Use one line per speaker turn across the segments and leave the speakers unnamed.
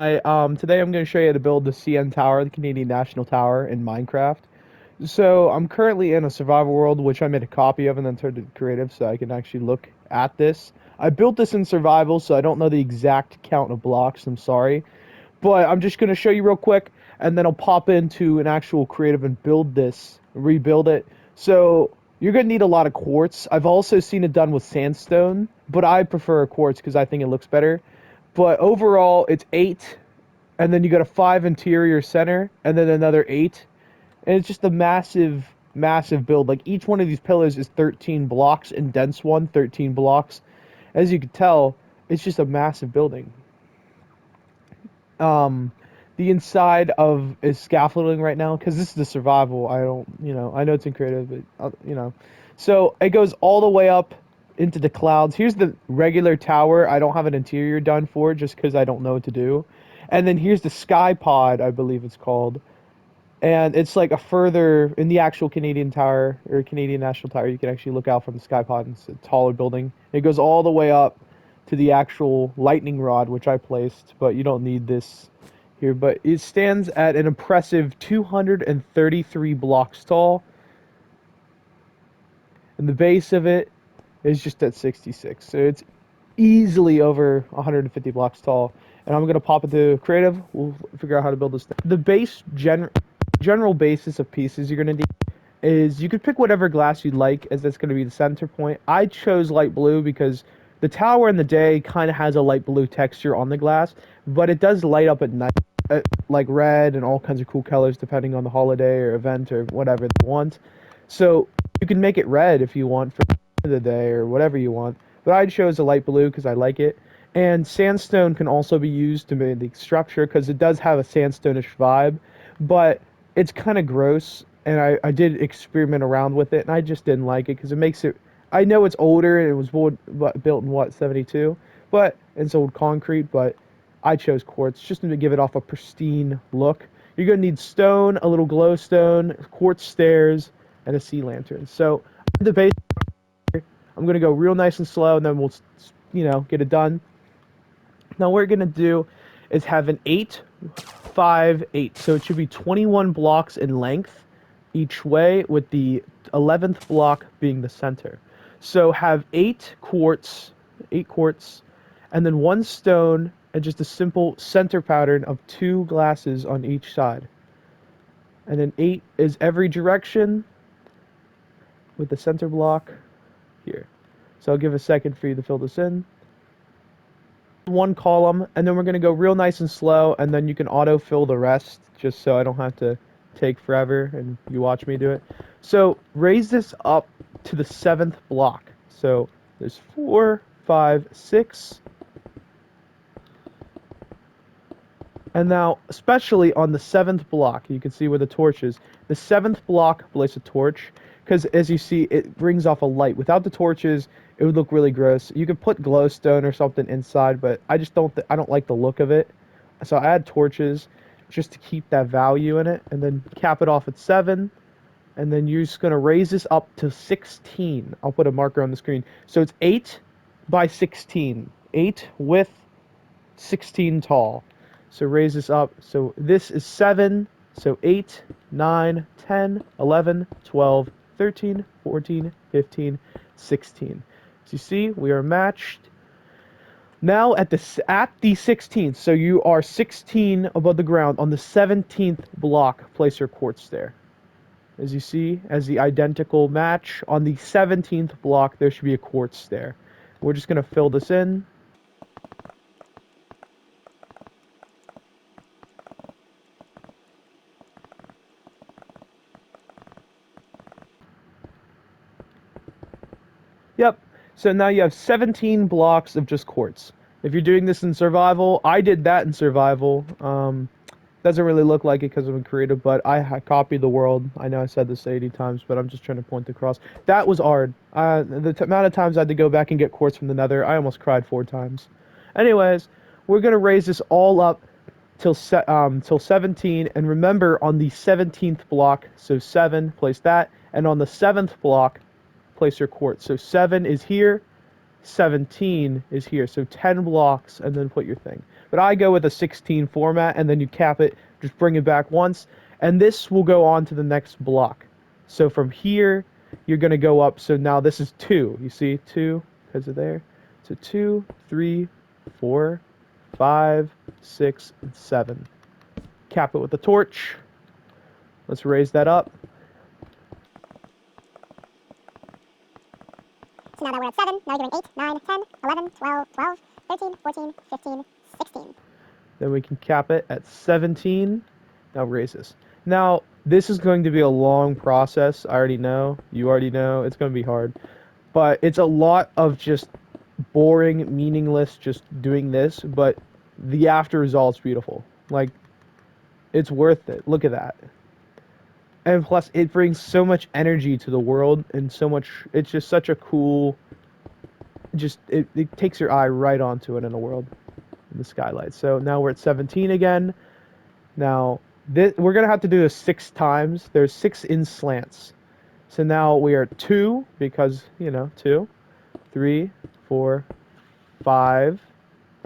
Today I'm going to show you how to build the CN Tower, the Canadian National Tower in Minecraft. So I'm currently in a survival world, which I made a copy of and then turned it creative so I can actually look at this. I built this in survival, so I don't know the exact count of blocks, I'm sorry. But I'm just going to show you real quick, and then I'll pop into an actual creative and build this, rebuild it. So you're going to need a lot of quartz. I've also seen it done with sandstone, but I prefer quartz because I think it looks better. But overall, it's 8, and then you got a 5 interior center, and then another 8. And it's just a massive, massive build. Like, each one of these pillars is 13 blocks, and dense one, 13 blocks. As you can tell, it's just a massive building. Um, the inside of is scaffolding right now, because this is the survival. I don't, I know it's in creative, but, So it goes all the way up into the clouds. Here's the regular tower. I don't have an interior done for it just because I don't know what to do. And then here's the sky pod, I believe it's called. And it's like a further in the actual Canadian Tower or Canadian National Tower. You can actually look out from the sky pod. And it's a taller building. It goes all the way up to the actual lightning rod, which I placed, but you don't need this here. But it stands at an impressive 233 blocks tall, and the base of it is just at 66. So it's easily over 150 blocks tall. And I'm gonna pop into creative. We'll figure out how to build this thing. The general basis of pieces you're gonna need is you could pick whatever glass you'd like, as that's gonna be the center point. I chose light blue because the tower in the day kind of has a light blue texture on the glass, but it does light up at night, like red and all kinds of cool colors depending on the holiday or event or whatever they want. So you can make it red if you want for the day or whatever you want. But I chose a light blue because I like it. And sandstone can also be used to make the structure because it does have a sandstone-ish vibe, but it's kind of gross. And I did experiment around with it, and I just didn't like it because it makes it. I know it's older and it was built in what, 72, but it's old concrete. But I chose quartz just to give it off a pristine look. You're gonna need stone, a little glowstone, quartz stairs, and a sea lantern. So the base, I'm gonna go real nice and slow, and then we'll, get it done. Now what we're gonna do is have an 8, 5, 8. So it should be 21 blocks in length each way, with the 11th block being the center. So have 8 quartz, and then 1 stone, and just a simple center pattern of 2 glasses on each side. And then 8 is every direction with the center block here. So I'll give a second for you to fill this in. 1 column, and then we're going to go real nice and slow, and then you can autofill the rest just so I don't have to take forever and you watch me do it. So raise this up to the 7th block. So there's 4, 5, 6. And now, especially on the 7th block, you can see where the torch is. The 7th block, place a torch, because as you see, it brings off a light. Without the torches, it would look really gross. You could put glowstone or something inside, but I just I don't like the look of it. So I add torches just to keep that value in it, and then cap it off at 7. And then you're just going to raise this up to 16. I'll put a marker on the screen. So it's 8 by 16. 8 width, 16 tall. So raise this up. So this is 7. So 8, 9, 10, 11, 12, 13, 14, 15, 16. So you see, we are matched. Now at the 16th, so you are 16 above the ground. On the 17th block, place your quartz there. As you see, as the identical match, on the 17th block, there should be a quartz there. We're just going to fill this in. Yep. So now you have 17 blocks of just quartz. If you're doing this in survival, I did that in survival. Doesn't really look like it because I'm creative, but I copied the world. I know I said this 80 times, but I'm just trying to point across. That was hard. The amount of times I had to go back and get quartz from the nether, I almost cried 4 times. Anyways, we're going to raise this all up till 17, and remember on the 17th block, so 7, place that, and on the 7th block, place your quartz. So 7 is here, 17 is here. So 10 blocks, and then put your thing. but I go with a 16 format, and then you cap it, just bring it back once, and this will go on to the next block. So from here, you're going to go up. So now this is 2. You see 2 because of there. So 2, 3, 4, 5, 6, and 7. Cap it with the torch. Let's raise that up.
So now that we're at 7, now we're doing 8, 9, 10, 11, 12, 12, 13, 14, 15, 16.
Then we can cap it at 17. Now raise this. Now, this is going to be a long process. I already know. You already know. It's going to be hard. But it's a lot of just boring, meaningless, just doing this. But the after result's beautiful. Like, it's worth it. Look at that. And plus, it brings so much energy to the world and so much. It's just such a cool. It takes your eye right onto it in the world, in the skylight. So now we're at 17 again. Now we're gonna have to do this 6 times. There's 6 in slants. So now we are 2 because 2, 3, 4, 5,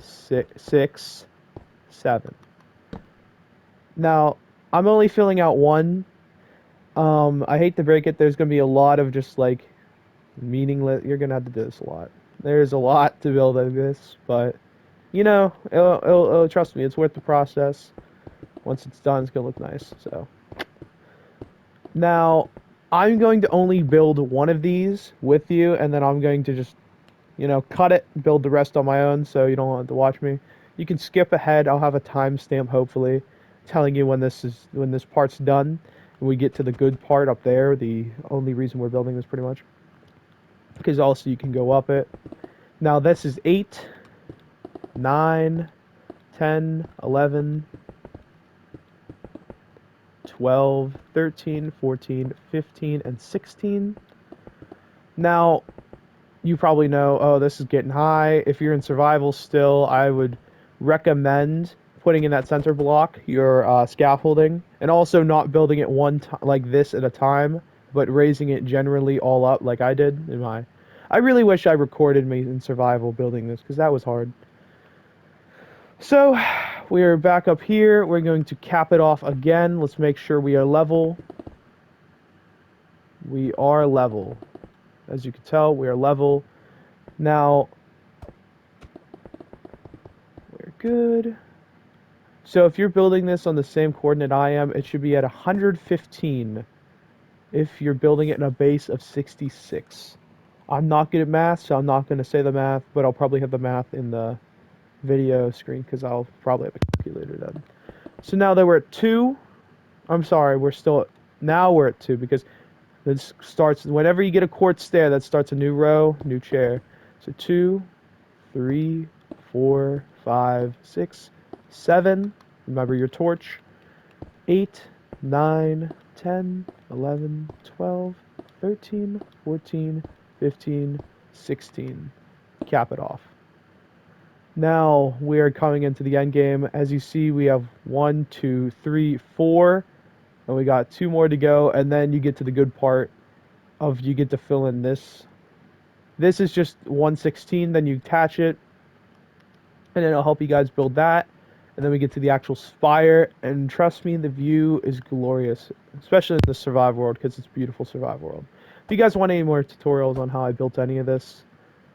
6, 7. Now I'm only filling out 1. I hate to break it. There's gonna be a lot of just like meaningless. You're gonna have to do this a lot. There's a lot to build in this, but it'll trust me. It's worth the process. Once it's done, it's gonna look nice. So now I'm going to only build one of these with you, and then I'm going to just cut it, build the rest on my own, so you don't have to watch me. You can skip ahead. I'll have a timestamp hopefully telling you when this part's done. When we get to the good part up there, the only reason we're building this pretty much, because also you can go up it. Now this is 8, 9, 10, 11, 12, 13, 14, 15, and 16. Now, you probably know, oh, this is getting high. If you're in survival still, I would recommend putting in that center block your scaffolding, and also not building it like this at a time, but raising it generally all up like I did in my. I really wish I recorded me in survival building this, because that was hard. So, we're back up here. We're going to cap it off again. Let's make sure we are level. We are level. As you can tell, we are level. Now, we're good. So if you're building this on the same coordinate I am, it should be at 115 if you're building it in a base of 66. I'm not good at math, so I'm not going to say the math, but I'll probably have the math in the video screen because I'll probably have a calculator done. So now that we're at 2, I'm sorry, now we're at 2 because this starts, whenever you get a quartz stair, that starts a new row, new chair. So 2, 3, 4, 5, 6, 7. Remember your torch. 8, 9, 10, 11, 12, 13, 14, 15, 16. Cap it off. Now we are coming into the end game. As you see, we have 1, 2, 3, 4, and we got 2 more to go. And then you get to the good part of you get to fill in this. This is just 116. Then you attach it, and it'll help you guys build that. And then we get to the actual spire, and trust me, the view is glorious, especially in the survival world, because it's a beautiful survival world. If you guys want any more tutorials on how I built any of this,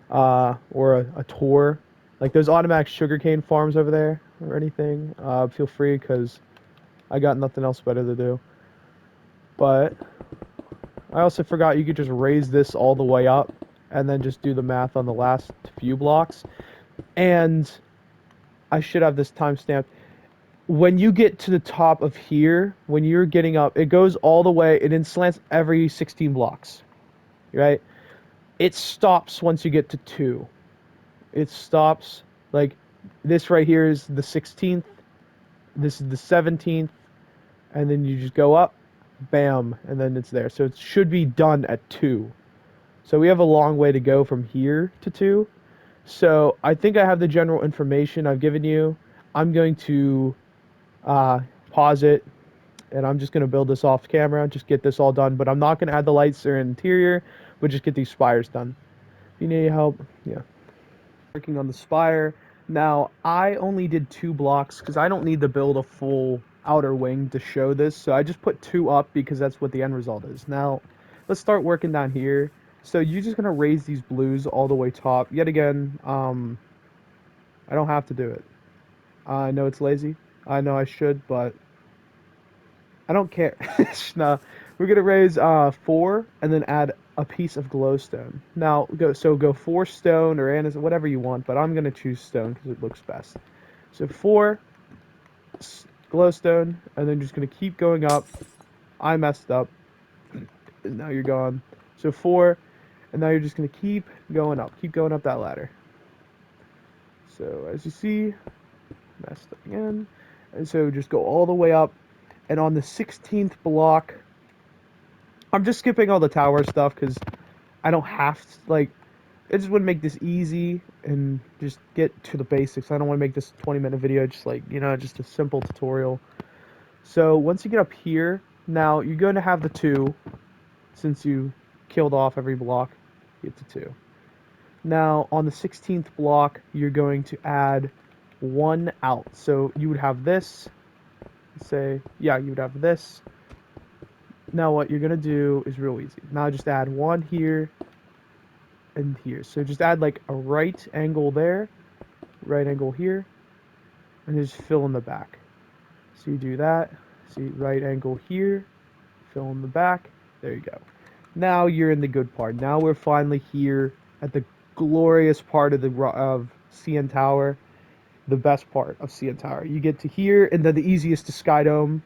or a tour, like those automatic sugarcane farms over there, or anything, feel free, because I got nothing else better to do. But I also forgot you could just raise this all the way up, and then just do the math on the last few blocks. And I should have this timestamped. When you get to the top of here, when you're getting up, it goes all the way, it slants every 16 blocks, right? It stops once you get to 2. It stops, like, this right here is the 16th, this is the 17th, and then you just go up, bam, and then it's there. So it should be done at 2. So we have a long way to go from here to 2. So I think I have the general information I've given you. I'm going to pause it, and I'm just going to build this off camera, just get this all done. But I'm not going to add the lights or interior, but just get these spires done. If you need help, yeah. Working on the spire. Now, I only did 2 blocks because I don't need to build a full outer wing to show this, so I just put 2 up because that's what the end result is. Now, let's start working down here. So you're just gonna raise these blues all the way top. Yet again, I don't have to do it. I know it's lazy. I know I should, but I don't care. Nah, we're gonna raise 4 and then add a piece of glowstone. Now go 4 stone or whatever you want, but I'm gonna choose stone because it looks best. So 4 glowstone, and then just gonna keep going up. I messed up. Now you're gone. So 4, and now you're just gonna keep going up that ladder. So as you see, messed up again, and so just go all the way up, and on the 16th block, I'm just skipping all the tower stuff because I don't have to, like, I just want to make this easy and just get to the basics. I don't want to make this 20-minute video just like, just a simple tutorial. So once you get up here, now you're going to have the 2, since you killed off every block, you get the 2. Now on the 16th block, you're going to add 1 out. So you would have this, you would have this. Now what you're going to do is real easy. Now just add 1 here and here. So just add like a right angle there, right angle here, and just fill in the back. So you do that. See, right angle here, fill in the back. There you go. Now you're in the good part. Now we're finally here at the glorious part of CN Tower, the best part of CN Tower. You get to here, and then the easiest to Sky Dome.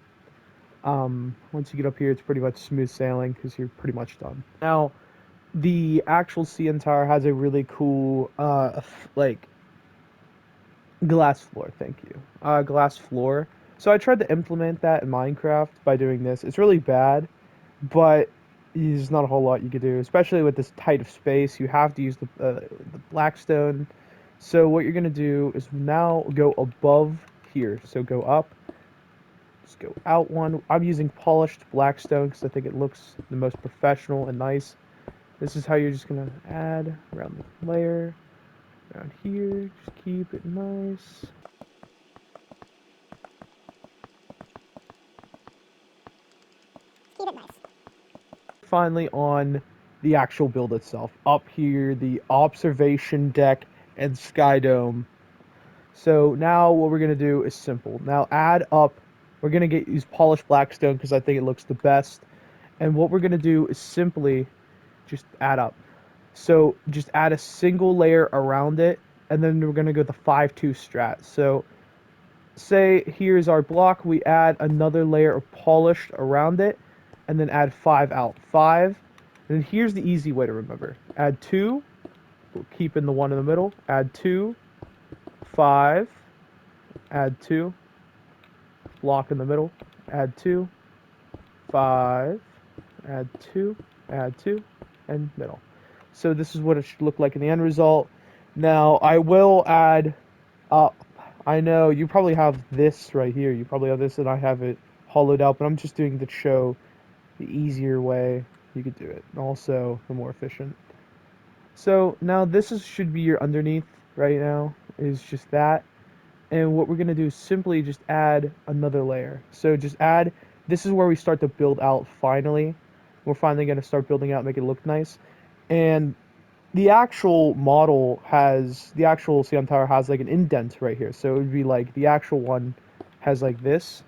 Once you get up here, it's pretty much smooth sailing because you're pretty much done. Now, the actual CN Tower has a really cool, like, glass floor. Thank you. Glass floor. So I tried to implement that in Minecraft by doing this. It's really bad, but there's not a whole lot you could do, especially with this tight of space. You have to use the blackstone. So what you're gonna do is now go above here. So go up. Just go out 1. I'm using polished blackstone because I think it looks the most professional and nice. This is how you're just gonna add around the layer, around here. Just keep it nice.
Keep it nice.
Finally on the actual build itself. Up here, the observation deck and sky dome. So now what we're gonna do is simple. Now add up. We're gonna use polished blackstone because I think it looks the best. And what we're gonna do is simply just add up. So just add a single layer around it, and then we're gonna go the 5-2 strat. So say here's our block. We add another layer of polished around it, and then add 5 out. 5. And then here's the easy way to remember. Add 2. We'll keep in the 1 in the middle. Add 2. 5. Add 2. Block in the middle. Add 2. 5. Add 2. Add 2. And middle. So this is what it should look like in the end result. Now I will add up. I know you probably have this right here. You probably have this, and I have it hollowed out, but I'm just doing the show the easier way you could do it, and also the more efficient. So now should be your underneath right now, is just that. And what we're going to do is simply just add another layer. So just add, this is where we start to build out finally. We're finally going to start building out, make it look nice. And the actual the actual CN Tower has like an indent right here. So it would be like the actual one has like this,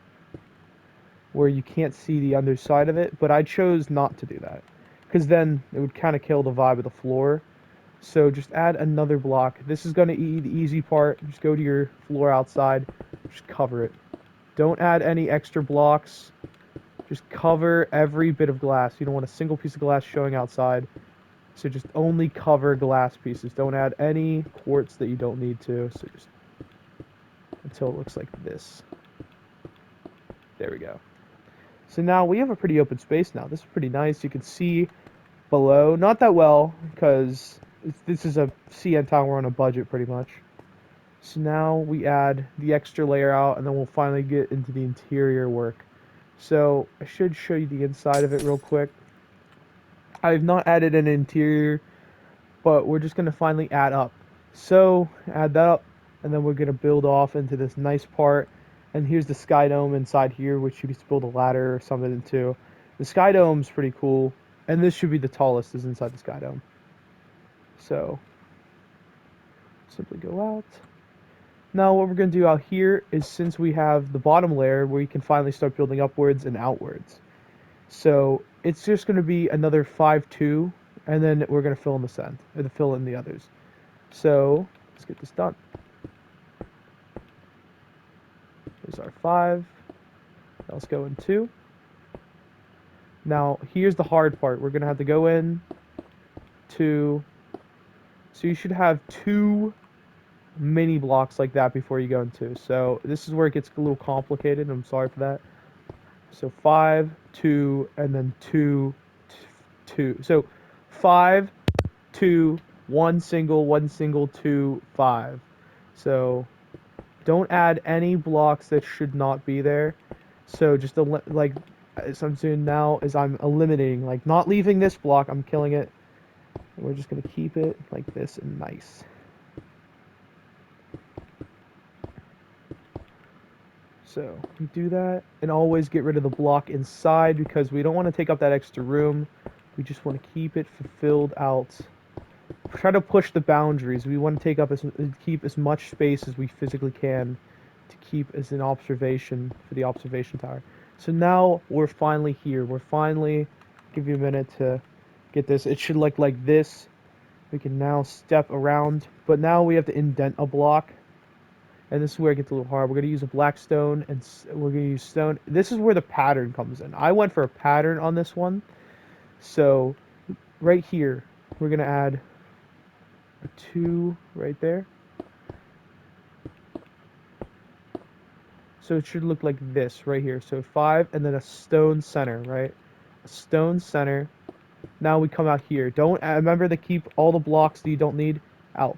where you can't see the underside of it, but I chose not to do that because then it would kind of kill the vibe of the floor. So just add another block. This is going to be the easy part. Just go to your floor outside, just cover it. Don't add any extra blocks. Just cover every bit of glass. You don't want a single piece of glass showing outside. So just only cover glass pieces. Don't add any quartz that you don't need to. So just until it looks like this. There we go. So now we have a pretty open space now. This is pretty nice. You can see below. Not that well, because this is a CN tower on a budget pretty much. So now we add the extra layer out, and then we'll finally get into the interior work. So I should show you the inside of it real quick. I've not added an interior, but we're just going to finally add up. So add that up, and then we're gonna build off into this nice part. And here's the sky dome inside here, which you could build a ladder or something into. The sky dome's pretty cool, and this should be the tallest is inside the sky dome. So simply go out. Now what we're going to do out here is, since we have the bottom layer, we can finally start building upwards and outwards. So it's just going to be another 5-2, and then we're going to fill in the center, or fill in the others. So let's get this done. There's our 5. Now let's go in 2. Now here's the hard part. We're going to have to go in 2. So you should have 2 mini blocks like that before you go into. So this is where it gets a little complicated. I'm sorry for that. So 5, 2, and then 2, 2. So 5, 2, 1 single, 2, 5. So don't add any blocks that should not be there. So just like so I'm doing now is I'm eliminating, like not leaving this block. I'm killing it. And we're just gonna keep it like this and nice. So we do that, and always get rid of the block inside because we don't want to take up that extra room. We just want to keep it fulfilled out. Try to push the boundaries. We want to keep as much space as we physically can to keep as an observation for the observation tower. So now we're finally here. We're finally, give you a minute to get this. It should look like this. We can now step around, but now we have to indent a block. And this is where it gets a little hard. We're going to use a black stone, and we're going to use stone. This is where the pattern comes in. I went for a pattern on this one. So right here, we're going to add a 2 right there. So it should look like this right here. So 5, and then a stone center, right? A stone center. Now we come out here. Don't remember to keep all the blocks that you don't need out.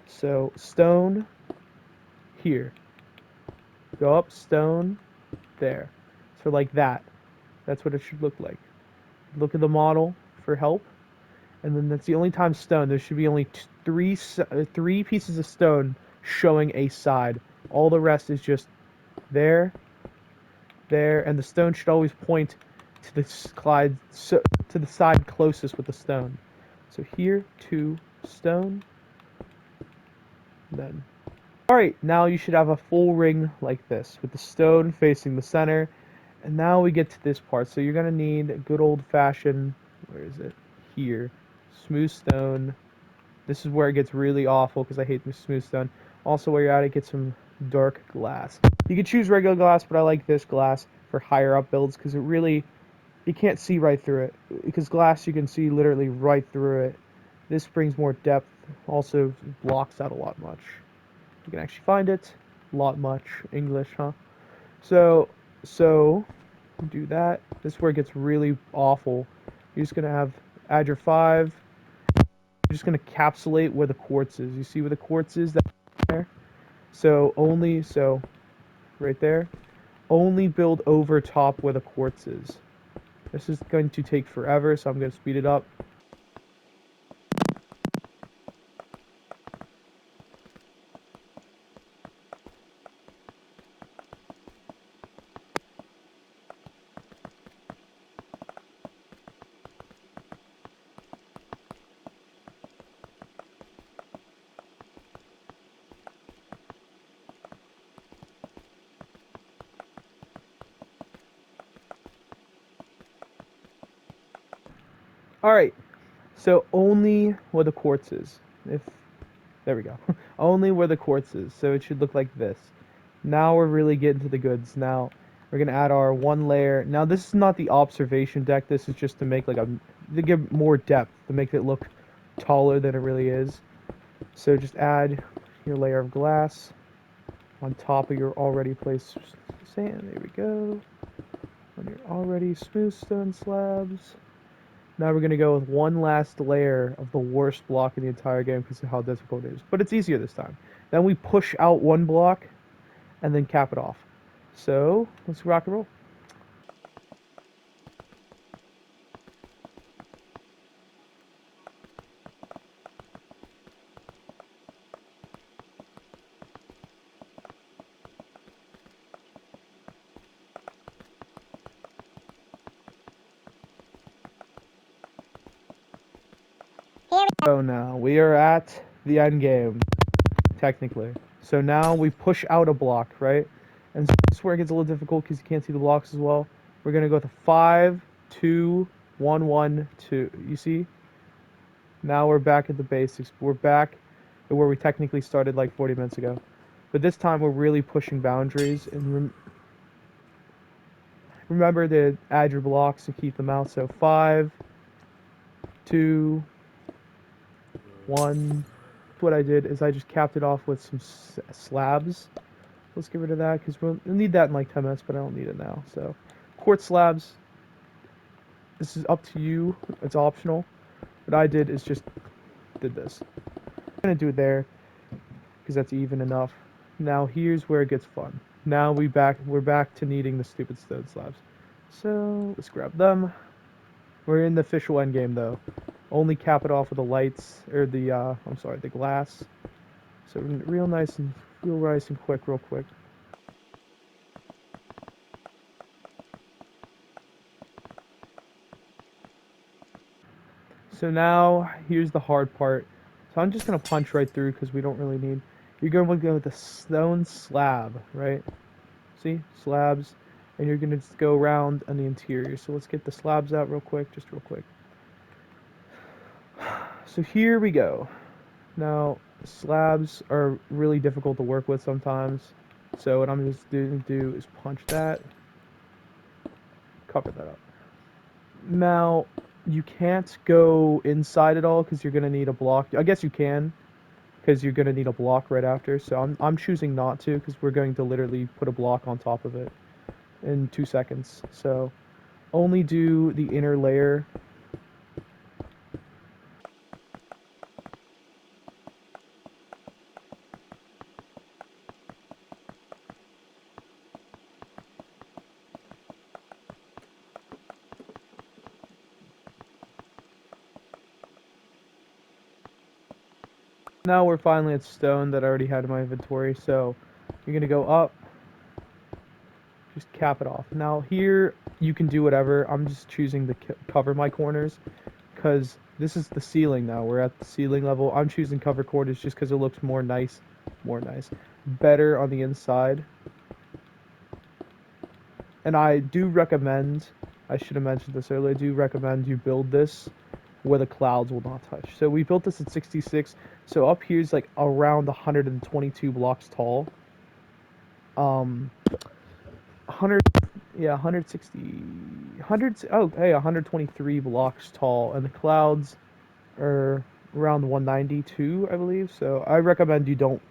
So stone here. Go up, stone there. So like that. That's what it should look like. Look at the model for help, and then that's the only time stone. There should be only three pieces of stone showing a side. All the rest is just there, there, and the stone should always point to the to the side closest with the stone. So here, 2 stone. Then, all right, now you should have a full ring like this with the stone facing the center. And now we get to this part. So you're gonna need a good old-fashioned, where is it? Here, smooth stone. This is where it gets really awful because I hate the smooth stone. Also, while you're at it, get some dark glass. You can choose regular glass, but I like this glass for higher up builds because you can't see right through it. Because glass, you can see literally right through it. This brings more depth. Also blocks out a lot much. You can actually find it. A lot much. English, huh? So do that. This is where it gets really awful. You're just gonna add your 5. You're just gonna encapsulate where the quartz is. You see where the quartz is there? So right there. Only build over top where the quartz is. This is going to take forever, so I'm gonna speed it up. Alright, so only where the quartz is. There we go. Only where the quartz is. So it should look like this. Now we're really getting to the goods. Now we're gonna add our 1 layer. Now this is not the observation deck. This is just to make to give more depth, to make it look taller than it really is. So just add your layer of glass on top of your already placed sand. There we go. On your already smooth stone slabs. Now we're going to go with 1 last layer of the worst block in the entire game because of how difficult it is. But it's easier this time. Then we push out 1 block and then cap it off. So, let's rock and roll. So now we are at the end game, technically. So now we push out a block, right? And so this is where it gets a little difficult because you can't see the blocks as well. We're gonna go with a 5, 2, 1, 1, 2. You see? Now we're back at the basics. We're back at where we technically started like 40 minutes ago. But this time we're really pushing boundaries and remember to add your blocks to keep them out. So 5, 2, 1. What I did is I just capped it off with some slabs. Let's get rid of that because we'll need that in like 10 minutes, but I don't need it now. So quartz slabs. This is up to you. It's optional. What I did is just did this. I'm gonna do it there because that's even enough. Now here's where it gets fun. Now we're back to needing the stupid stone slabs. So let's grab them. We're in the official end game though. Only cap it off with the lights or the the glass. So real nice and quick, real quick. So now here's the hard part. So I'm just gonna punch right through because we don't really need. You're gonna go with the stone slab, right? See, slabs, and you're gonna just go around on the interior. So let's get the slabs out real quick, just real quick. So here we go. Now slabs are really difficult to work with sometimes. So what I'm just going to do is punch that, cover that up. Now you can't go inside at all because you're gonna need a block. I guess you can, because you're gonna need a block right after. So I'm choosing not to because we're going to literally put a block on top of it in 2 seconds. So only do the inner layer. Now we're finally at stone that I already had in my inventory. So you're gonna go up, just cap it off. Now here you can do whatever. I'm just choosing to cover my corners because this is the ceiling now. We're at the ceiling level. I'm choosing cover corners just because it looks more nice, better on the inside. And I do recommend, I should have mentioned this earlier, I do recommend you build this where the clouds will not touch. So we built this at 66. So up here is like around 122 blocks tall. 100, yeah, 160, 100, oh, hey, 123 blocks tall. And the clouds are around 192, I believe. So I recommend you don't,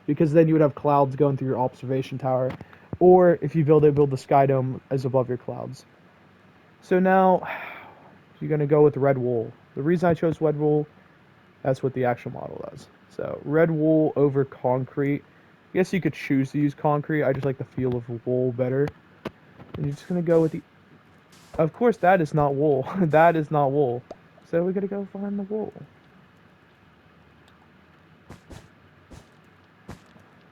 because then you would have clouds going through your observation tower. Or if you build the sky dome as above your clouds. So now you're going to go with red wool. The reason I chose red wool, that's what the actual model does. So red wool over concrete. I guess you could choose to use concrete. I just like the feel of wool better. And you're just going to go with the... Of course, that is not wool. That is not wool. So we got to go find the wool.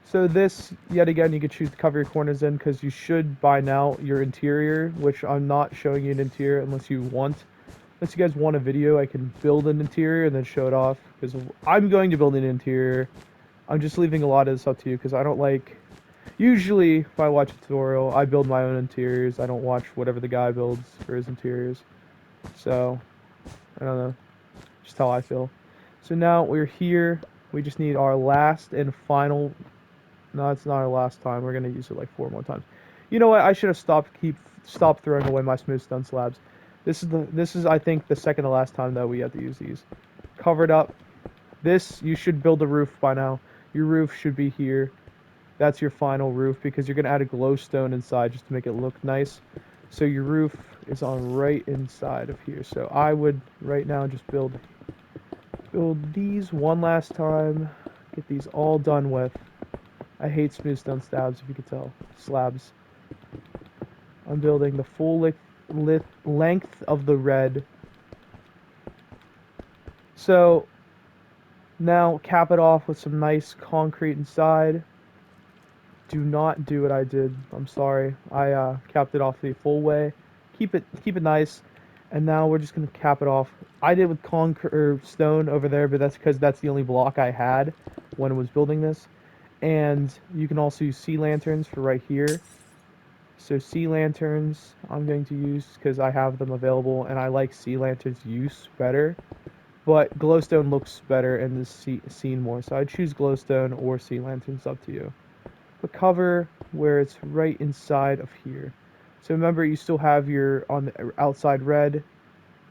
So this, yet again, you could choose to cover your corners in because you should by now your interior, which I'm not showing you an interior unless you want. Unless you guys want a video, I can build an interior and then show it off because I'm going to build an interior. I'm just leaving a lot of this up to you because I don't like... Usually, if I watch a tutorial, I build my own interiors. I don't watch whatever the guy builds for his interiors. So, I don't know. Just how I feel. So now we're here. We just need our last and final... No, it's not our last time. We're gonna use it like 4 more times. You know what? I should have stopped throwing away my smooth stone slabs. This is I think the second to last time that we have to use these. Covered up. This you should build a roof by now. Your roof should be here. That's your final roof because you're gonna add a glowstone inside just to make it look nice. So your roof is on right inside of here. So I would right now just build these one last time. Get these all done with. I hate smooth stone slabs, if you could tell. Slabs. I'm building the full length of the red. So, now cap it off with some nice concrete inside. Do not do what I did. I'm sorry. I capped it off the full way. Keep it nice. And now we're just going to cap it off. I did with concrete or stone over there, but that's because that's the only block I had when I was building this. And you can also use sea lanterns for right here. So sea lanterns I'm going to use because I have them available, and I like sea lanterns use better. But glowstone looks better in this scene more, so I'd choose glowstone or sea lanterns, up to you. But cover where it's right inside of here. So remember, you still have your on the outside red,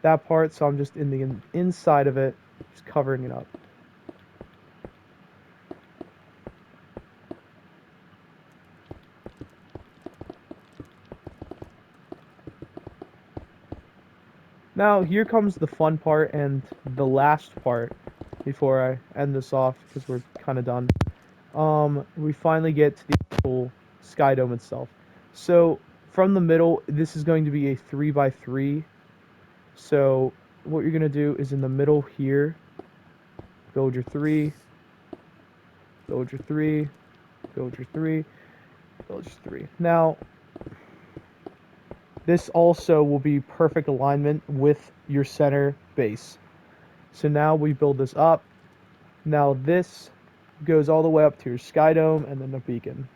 that part, so I'm just in the inside of it, just covering it up. Now here comes the fun part and the last part before I end this off, because we're kind of done. We finally get to the actual sky dome itself. So from the middle, this is going to be a 3x3. So what you're gonna do is in the middle here, build your 3, build your 3, build your 3, build your 3. Now this also will be perfect alignment with your center base. So now we build this up. Now this goes all the way up to your sky dome and then the beacon.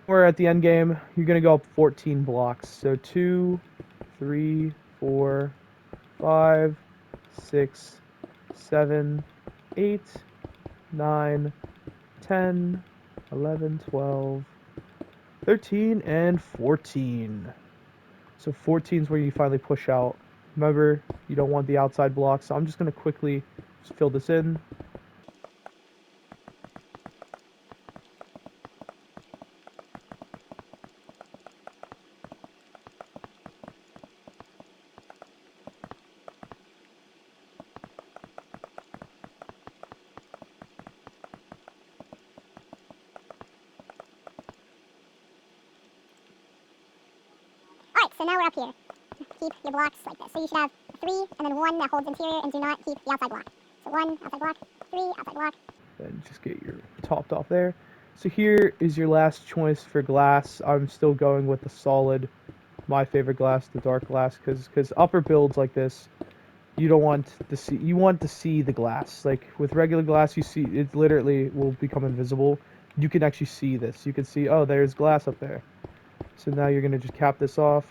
We're at the end game. You're gonna go up 14 blocks. So 2, 3, 4, 5, 6, 7, 8, 9, 10, 11, 12, 13, and 14. So 14 is where you finally push out. Remember, you don't want the outside block, so I'm just going to quickly just fill this in.
Alright, so now we're up here. Keep your blocks like this. So you should have a 3 and then 1 that holds interior, and do not keep the outside block. So 1 outside block, 3 outside block.
Then just get your topped off there. So here is your last choice for glass. I'm still going with the solid, my favorite glass, the dark glass, because upper builds like this, you don't want to see, you want to see the glass. Like with regular glass, you see it literally will become invisible. You can actually see this. You can see, oh, there's glass up there. So now you're gonna just cap this off.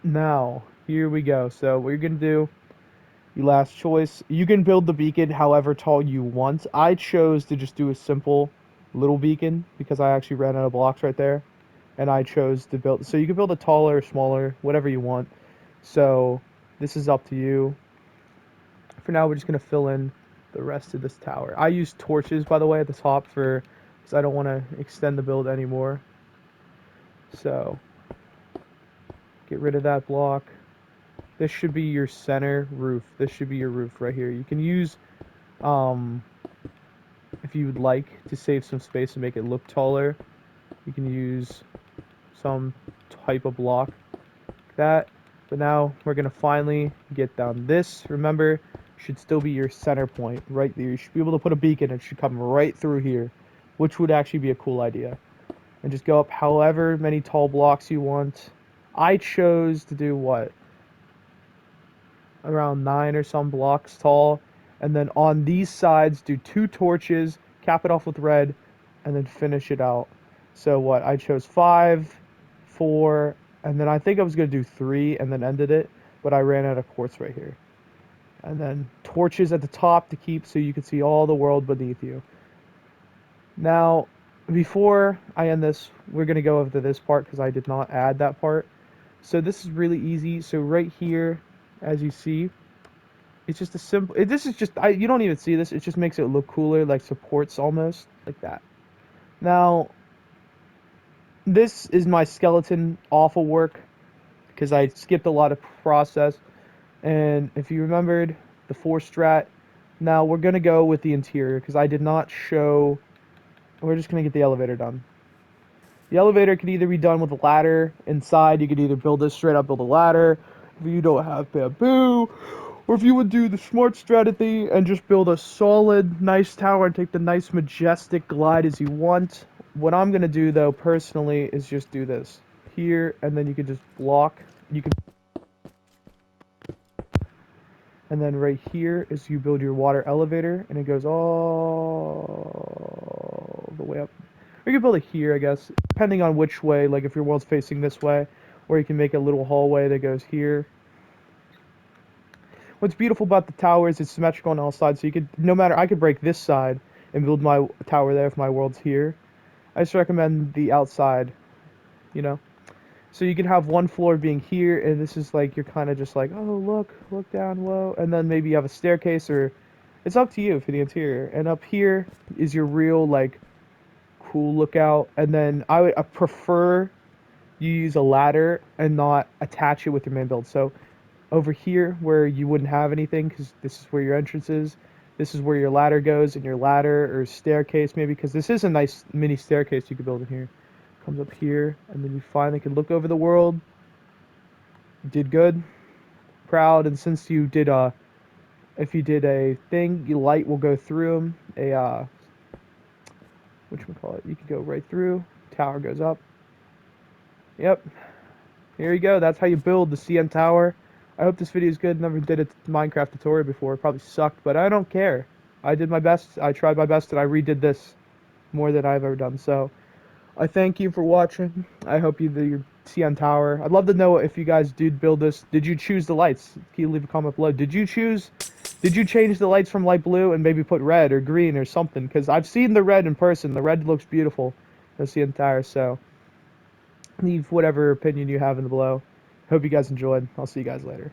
Now, here we go. So what you're gonna do, your last choice, you can build the beacon however tall you want. I chose to just do a simple little beacon because I actually ran out of blocks right there. And I chose to build, so you can build a taller or smaller, whatever you want. So this is up to you. For now, we're just gonna fill in the rest of this tower. I use torches, by the way, at the top because I don't want to extend the build anymore. So get rid of that block. This should be your center roof. This should be your roof right here. You can use, if you would like to save some space and make it look taller, you can use some type of block like that. But now we're gonna finally get down. This, remember, should still be your center point right there. You should be able to put a beacon. It should come right through here, which would actually be a cool idea. And just go up however many tall blocks you want. I chose to do what? Around 9 or some blocks tall. And then on these sides, do 2 torches, cap it off with red, and then finish it out. So what? I chose 5, 4, and then I think I was going to do 3 and then ended it, but I ran out of quartz right here. And then torches at the top to keep so you can see all the world beneath you. Now, before I end this, we're going to go over to this part because I did not add that part. So this is really easy. So right here, as you see, it's just a simple, this is just, you don't even see this, it just makes it look cooler, like supports almost, like that. Now, this is my skeleton awful work because I skipped a lot of process. And if you remembered the 4 strat, now we're going to go with the interior because I did not show, we're just going to get the elevator done. The elevator can either be done with a ladder inside, you could either build this straight up, build a ladder, if you don't have bamboo, or if you would do the smart strategy and just build a solid, nice tower and take the nice, majestic glide as you want. What I'm going to do, though, personally, is just do this. here, and then you can just block. You can, and then right here is you build your water elevator, and it goes all the way up. Or you can build it here, I guess, depending on which way. Like if your world's facing this way, or you can make a little hallway that goes here. What's beautiful about the tower is it's symmetrical on all sides, so you could, no matter, I could break this side and build my tower there if my world's here. I just recommend the outside, you know. So you can have one floor being here, and this is like, you're kind of just like, oh, look down, whoa. And then maybe you have a staircase, or it's up to you for the interior. And up here is your real, like, cool lookout. And then I would prefer you use a ladder and not attach it with your main build. So over here, where you wouldn't have anything, because this is where your entrance is, this is where your ladder goes, and your ladder or staircase maybe, because this is a nice mini staircase you could build in here. Comes up here, and then you finally can look over the world. You did good, proud, and since you did if you did a thing, your light will go through them. Whatchamacallit, you can go right through. Tower goes up. Yep. Here you go. That's how you build the CN tower. I hope this video is good. Never did a Minecraft tutorial before. It probably sucked, but I don't care. I did my best. I tried my best, and I redid this more than I've ever done. So I thank you for watching. I hope you do your CN tower. I'd love to know if you guys did build this. Did you choose the lights? Can you leave a comment below? Did you change the lights from light blue and maybe put red or green or something? Because I've seen the red in person. The red looks beautiful. The CN tower. So leave whatever opinion you have in the below. Hope you guys enjoyed. I'll see you guys later.